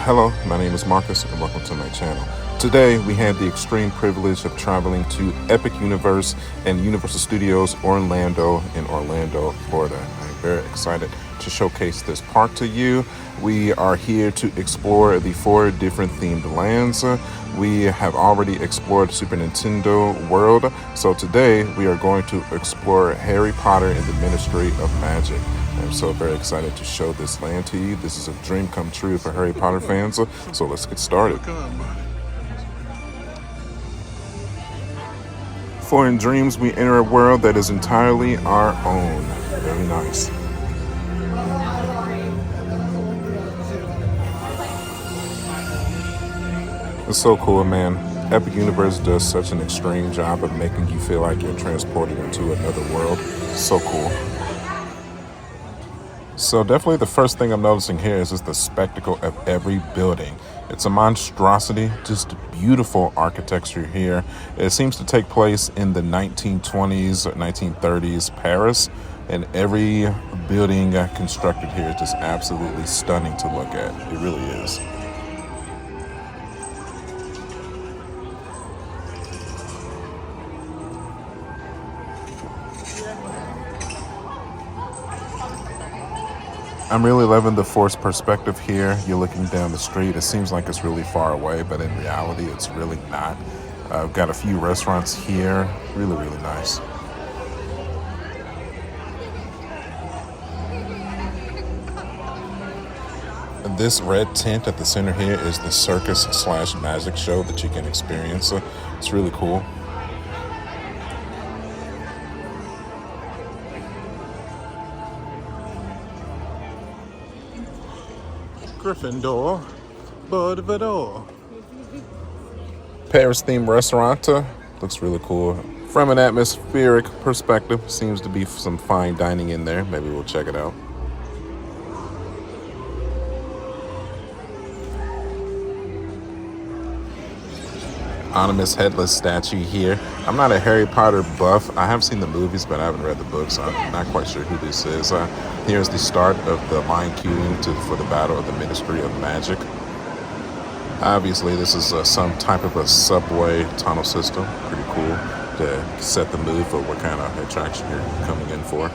Hello, my name is Marcus and welcome to my channel. Today we have the extreme privilege of traveling to Epic Universe and Universal Studios Orlando in Orlando, Florida. I'm very excited to showcase this park to you. We are here to explore the 4 different themed lands. We have already explored Super Nintendo World, so today we are going to explore Harry Potter and the Ministry of Magic. I'm so very excited to show this land to you. This is a dream come true for Harry Potter fans, so let's get started. For in dreams we enter a world that is entirely our own. Very nice. It's so cool, man. Epic Universe does such an extreme job of making you feel like you're transported into another world. So cool. So definitely the first thing I'm noticing here is just the spectacle of every building. It's a monstrosity, just beautiful architecture here. It seems to take place in the 1920s or 1930s Paris, and every building constructed here is just absolutely stunning to look at. It really is. I'm really loving the forced perspective here. You're looking down the street. It seems like it's really far away, but in reality, it's really not. I've got a few restaurants here. Really, really nice. This red tent at the center here is the circus/magic show that you can experience. It's really cool. Gryffindor, Budvador. Paris themed restaurant looks really cool. From an atmospheric perspective, seems to be some fine dining in there. Maybe we'll check it out. Anonymous headless statue here. I'm not a Harry Potter buff. I have seen the movies, but I haven't read the books, so I'm not quite sure who this is. Here's the start of the line queuing for the Battle of the Ministry of Magic. Obviously, this is some type of a subway tunnel system. Pretty cool to set the mood for what kind of attraction you're coming in for.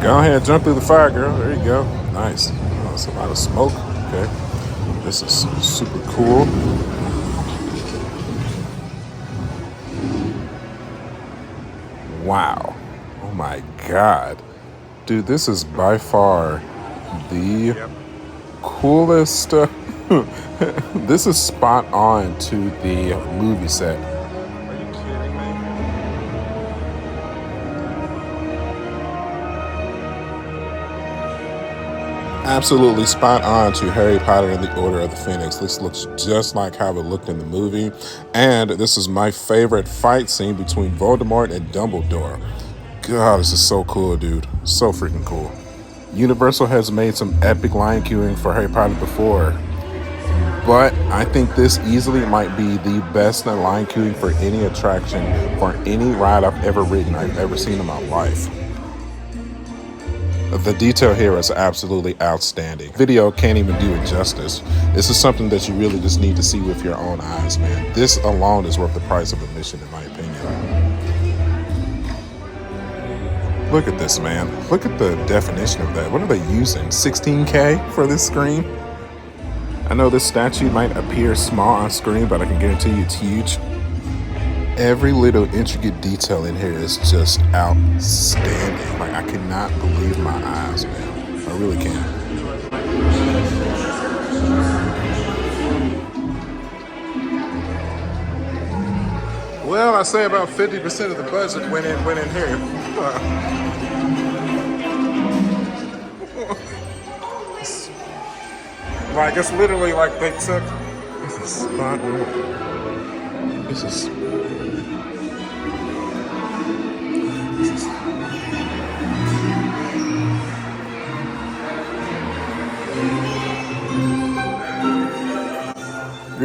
Go ahead, jump through the fire, girl. There you go. Nice. Oh, that's a lot of smoke. Okay. This is super cool. Wow. Oh my God. Dude, this is by far the coolest. This is spot on to the movie set. Absolutely spot on to Harry Potter and the Order of the Phoenix. This looks just like how it looked in the movie. And this is my favorite fight scene between Voldemort and Dumbledore. God, this is so cool, dude. So freaking cool. Universal has made some epic line queuing for Harry Potter before, but I think this easily might be the best line queuing for any attraction, for any ride I've ever ridden, I've ever seen in my life. The detail here is absolutely outstanding. Video can't even do it justice. This is something that you really just need to see with your own eyes, man. This alone is worth the price of admission, in my opinion. Look at this, man. Look at the definition of that. What are they using? 16K for this screen? I know this statue might appear small on screen, but I can guarantee you it's huge. Every little intricate detail in here is just outstanding. Like, I cannot believe my eyes, man. I really can't. Well, I say about 50% of the budget went in here. Like, it's literally like they took this spot. This is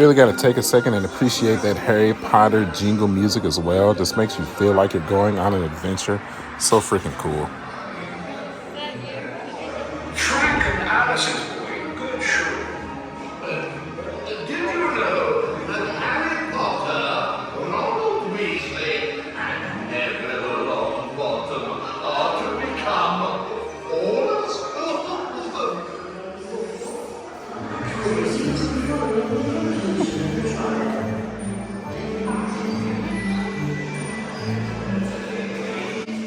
Really got to take a second and appreciate that Harry Potter jingle music as well. Just makes you feel like you're going on an adventure. So freaking cool. Frank and Alice's boy, good show. Did you know that Harry Potter, Ronald Weasley, and Neville Longbottom are to become orders?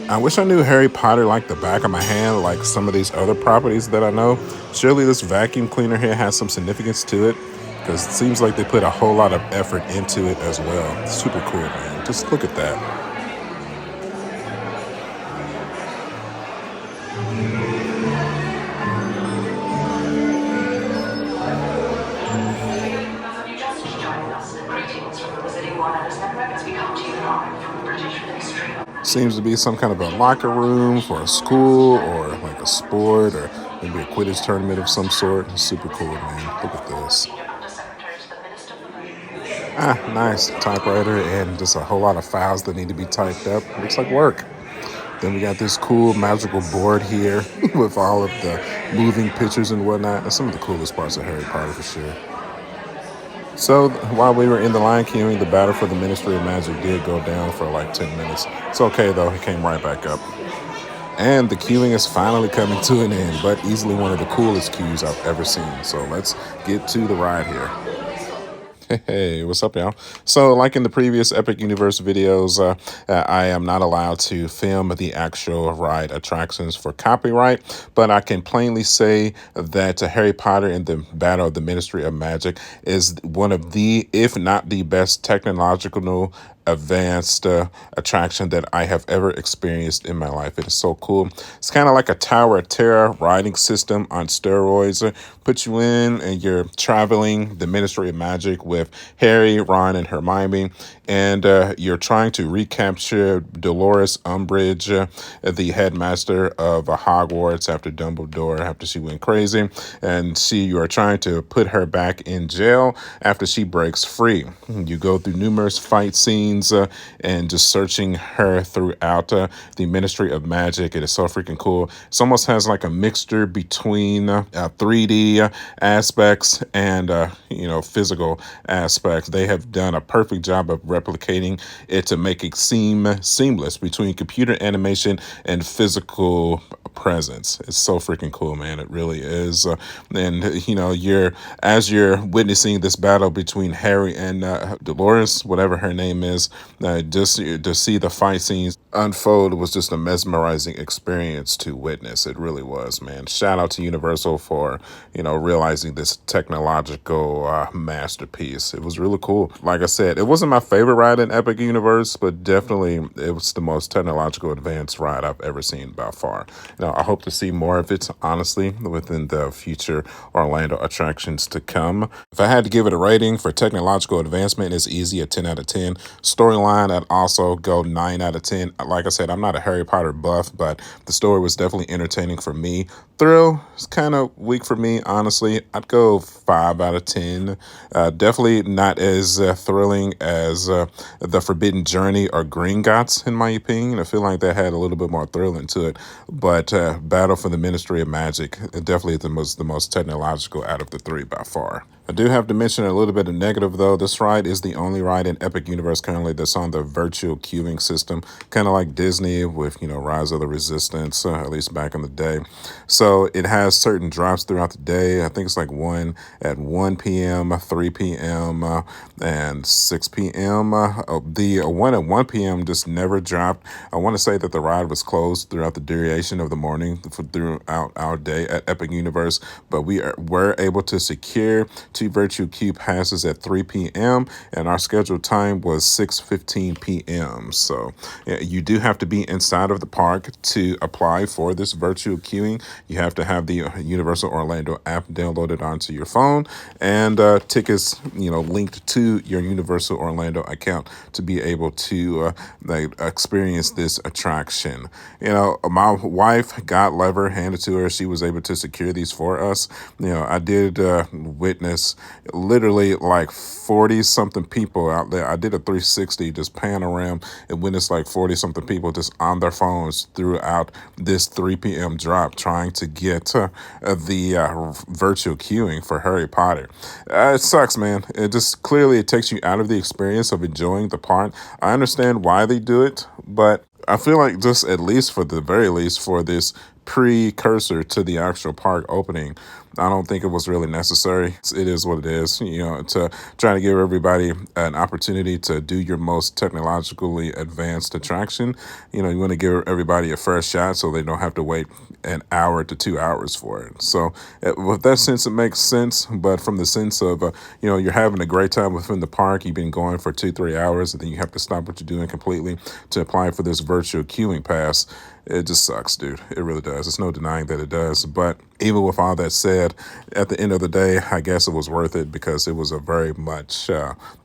I wish I knew Harry Potter like the back of my hand, like some of these other properties that I know. Surely this vacuum cleaner here has some significance to it, because it seems like they put a whole lot of effort into it as well. Super cool, man. Just look at that. Seems to be some kind of a locker room for a school or like a sport or maybe a Quidditch tournament of some sort. Super cool, man. Look at this. Ah, nice typewriter and just a whole lot of files that need to be typed up. Looks like work. Then we got this cool magical board here with all of the moving pictures and whatnot. That's some of the coolest parts of Harry Potter for sure. So while we were in the line queuing, the battle for the Ministry of Magic did go down for like 10 minutes. It's okay though, it came right back up. And the queuing is finally coming to an end, but easily one of the coolest queues I've ever seen. So let's get to the ride here. Hey, what's up, y'all? So, like in the previous Epic Universe videos, I am not allowed to film the actual ride attractions for copyright, but I can plainly say that Harry Potter and the Battle of the Ministry of Magic is one of the, if not the best technological advanced attraction that I have ever experienced in my life. It is so cool. It's kind of like a Tower of Terror riding system on steroids. Put you in and you're traveling the Ministry of Magic with Harry, Ron, and Hermione, and you're trying to recapture Dolores Umbridge, the headmaster of Hogwarts after Dumbledore, after she went crazy, and you are trying to put her back in jail after she breaks free. You go through numerous fight scenes and just searching her throughout the Ministry of Magic. It is so freaking cool. It almost has like a mixture between 3D aspects and physical aspects. They have done a perfect job of replicating it to make it seem seamless between computer animation and physical presence. It's so freaking cool, man. It really is. And you're witnessing this battle between Harry and Dolores, whatever her name is, just to see the fight scenes unfold was just a mesmerizing experience to witness. It really was, man. Shout out to Universal for realizing this technological masterpiece. It was really cool. Like I said, it wasn't my favorite ride in Epic Universe, but definitely it was the most technological advanced ride I've ever seen by far. I hope to see more of it, honestly, within the future Orlando attractions to come. If I had to give it a rating for technological advancement, it's easy, a 10 out of 10. Storyline, I'd also go 9 out of 10. Like I said, I'm not a Harry Potter buff, but the story was definitely entertaining for me. Thrill is kind of weak for me, honestly. I'd go 5 out of 10. Definitely not as thrilling as The Forbidden Journey or Gringotts, in my opinion. I feel like that had a little bit more thrill into it. But Battle for the Ministry of Magic, definitely the most technological out of the three by far. I do have to mention a little bit of negative, though. This ride is the only ride in Epic Universe currently that's on the virtual queuing system, kind of like Disney with, Rise of the Resistance, at least back in the day. So it has certain drops throughout the day. I think it's like one at 1 p.m., 3 p.m., and 6 p.m. The one at 1 p.m. just never dropped. I want to say that the ride was closed throughout the duration of the morning throughout our day at Epic Universe, but we were able to secure 2 virtual queue passes at 3 p.m. and our scheduled time was 6:15 p.m. So you do have to be inside of the park to apply for this virtual queuing. You have to have the Universal Orlando app downloaded onto your phone and tickets, linked to your Universal Orlando account to be able to experience this attraction. My wife got lever handed to her. She was able to secure these for us. I did witness just literally like 40 something people out there. I did a 360 just pan around and witnessed like 40 something people just on their phones throughout this 3 p.m. drop trying to get the virtual queuing for Harry Potter. It sucks, man. It just clearly it takes you out of the experience of enjoying the park. I understand why they do it, but I feel like just at least for the very least for this precursor to the actual park opening, I don't think it was really necessary. It is what it is, you know, to try to give everybody an opportunity to do your most technologically advanced attraction. You know, you want to give everybody a fair shot so they don't have to wait an hour to 2 hours for it. So with that sense, it makes sense. But from the sense of, you know, you're having a great time within the park, you've been going for 2-3 hours, and then you have to stop what you're doing completely to apply for this virtual queuing pass. It just sucks, dude. It really does. There's no denying that it does. But even with all that said, at the end of the day, I guess it was worth it because it was a very much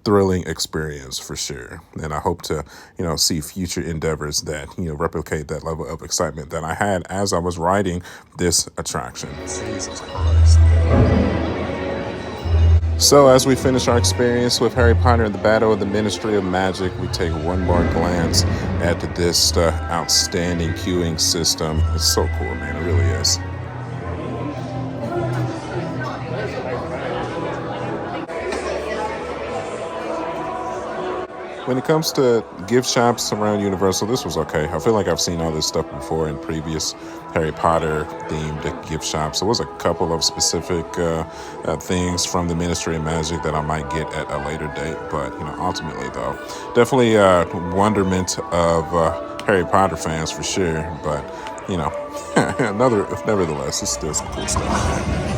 thrilling experience for sure. And I hope to, you know, see future endeavors that, you know, replicate that level of excitement that I had as I was riding this attraction. Jesus Christ. So as we finish our experience with Harry Potter and the Battle of the Ministry of Magic, we take one more glance at this outstanding queuing system. It's so cool, man. It really is. When it comes to gift shops around Universal, this was okay. I feel like I've seen all this stuff before in previous Harry Potter themed gift shops. There was a couple of specific things from the Ministry of Magic that I might get at a later date. But, you know, ultimately, though, definitely wonderment of Harry Potter fans for sure. But, you know, nevertheless, it's still some cool stuff.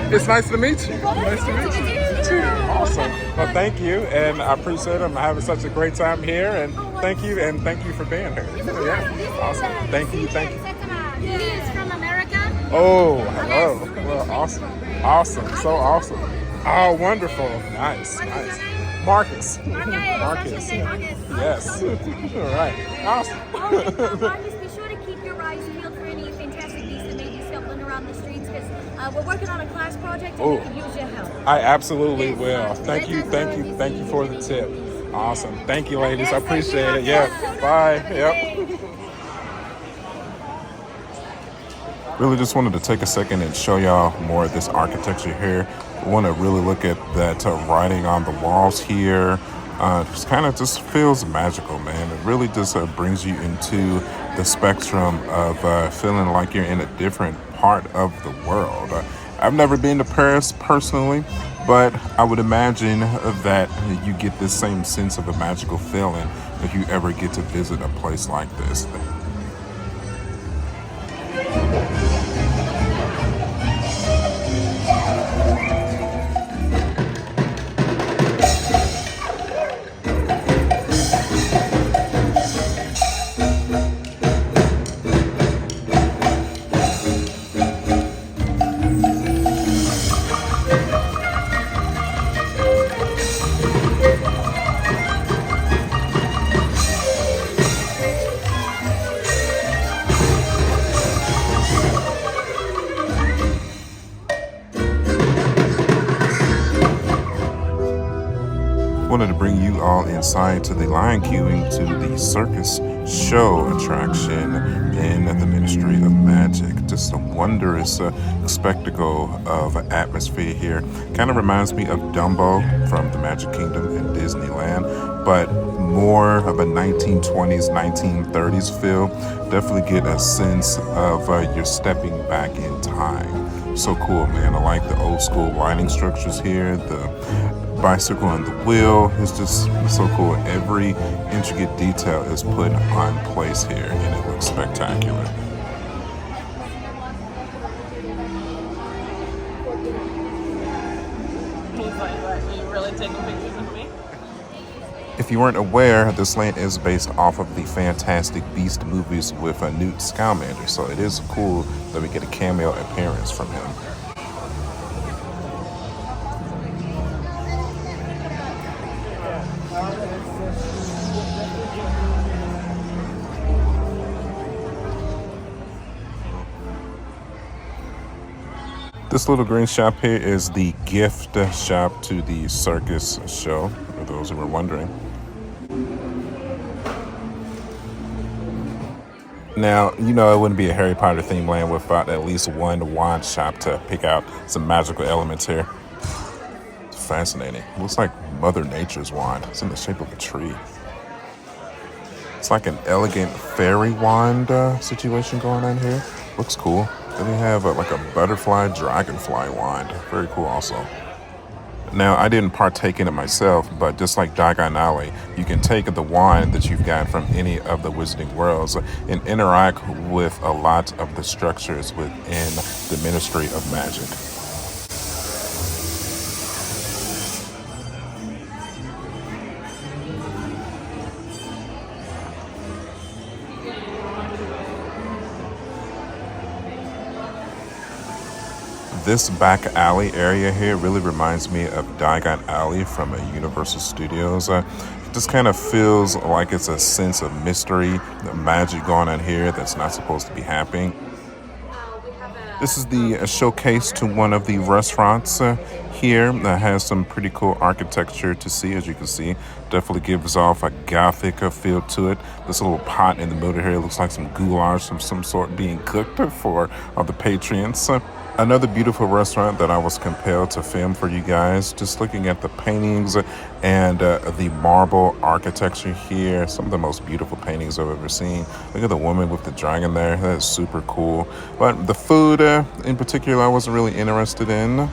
It's nice to meet you. Nice to meet you too. Awesome. Well, thank you, and I appreciate it. I'm having such a great time here, and thank you for being here. Yeah, awesome. Thank you. He is from America. Oh, hello. Well, awesome. So awesome. Oh, wonderful. Nice. Marcus. Marcus. Yes. All right. Awesome. Marcus, be sure to keep your eyes peeled for any fantastic beasts that may be scuffling around the streets because we're working on a class project and we could use your help. I absolutely will. Thank you for the tip. Awesome. Thank you, ladies. I appreciate it. Yeah. Bye. Yep. Really just wanted to take a second and show y'all more of this architecture here. I want to really look at that writing on the walls here. Just feels magical, man. It really just brings you into the spectrum of feeling like you're in a different part of the world. I've never been to Paris personally, but I would imagine that you get this same sense of a magical feeling if you ever get to visit a place like this. Wanted to bring you all inside to the line queuing to the circus show attraction in the Ministry of Magic. Just a wondrous spectacle of atmosphere here. Kind of reminds me of Dumbo from the Magic Kingdom in Disneyland, but more of a 1920s, 1930s feel. Definitely get a sense of you're stepping back in time. So cool, man. I like the old school lighting structures here. The bicycle and the wheel is just so cool. Every intricate detail is put on place here and it looks spectacular. He's like, what, are you really taking pictures of me? If you weren't aware, this land is based off of the Fantastic Beast movies with Newt Scamander, so it is cool that we get a cameo appearance from him. This little green shop here is the gift shop to the circus show, for those who were wondering. Now, you know it wouldn't be a Harry Potter themed land without at least one wand shop to pick out some magical elements here. It's fascinating. It looks like Mother Nature's wand. It's in the shape of a tree. It's like an elegant fairy wand situation going on here. Looks cool. Then we have like a butterfly dragonfly wand. Very cool also. Now, I didn't partake in it myself, but just like Diagon Alley, you can take the wand that you've got from any of the Wizarding Worlds and interact with a lot of the structures within the Ministry of Magic. This back alley area here really reminds me of Diagon Alley from Universal Studios. It just kind of feels like it's a sense of mystery, the magic going on here that's not supposed to be happening. This is the showcase to one of the restaurants here that has some pretty cool architecture to see, as you can see. Definitely gives off a gothic feel to it. This little pot in the middle here looks like some goulash of some sort being cooked for the patrons. Another beautiful restaurant that I was compelled to film for you guys, just looking at the paintings and the marble architecture here. Some of the most beautiful paintings I've ever seen. Look at the woman with the dragon there. That is super cool. But the food in particular, I wasn't really interested in.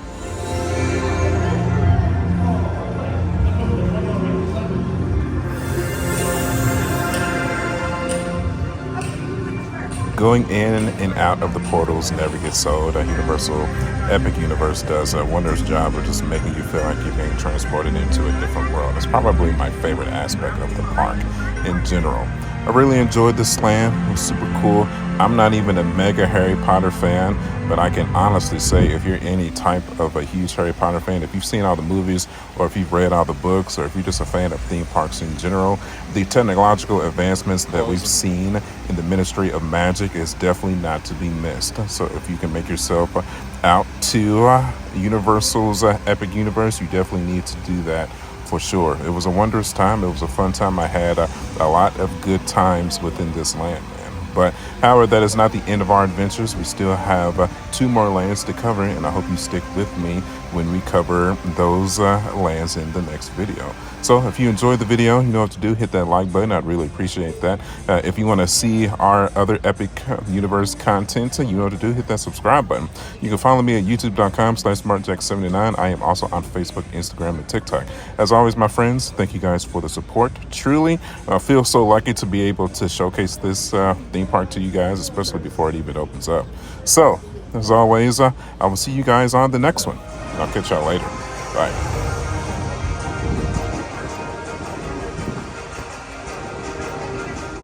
Going in and out of the portals never gets old. Universal Epic Universe does a wondrous job of just making you feel like you're being transported into a different world. It's probably my favorite aspect of the park in general. I really enjoyed this land. It was super cool. I'm not even a mega Harry Potter fan, but I can honestly say if you're any type of a huge Harry Potter fan, if you've seen all the movies or if you've read all the books or if you're just a fan of theme parks in general, the technological advancements that we've seen in the Ministry of Magic is definitely not to be missed. So if you can make yourself out to Universal's Epic Universe, you definitely need to do that. For sure. It was a wondrous time. It was a fun time. I had a lot of good times within this land, man. But however, that is not the end of our adventures. We still have 2 more lands to cover, and I hope you stick with me when we cover those lands in the next video. So if you enjoyed the video, you know what to do. Hit that like button. I'd really appreciate that. If you want to see our other Epic Universe content, you know what to do. Hit that subscribe button. You can follow me at youtube.com/smartjack79. I am also on Facebook, Instagram, and TikTok. As always, my friends, thank you guys for the support. Truly, I feel so lucky to be able to showcase this theme park to you guys, especially before it even opens up. So, as always, I will see you guys on the next one. I'll catch y'all later. Bye.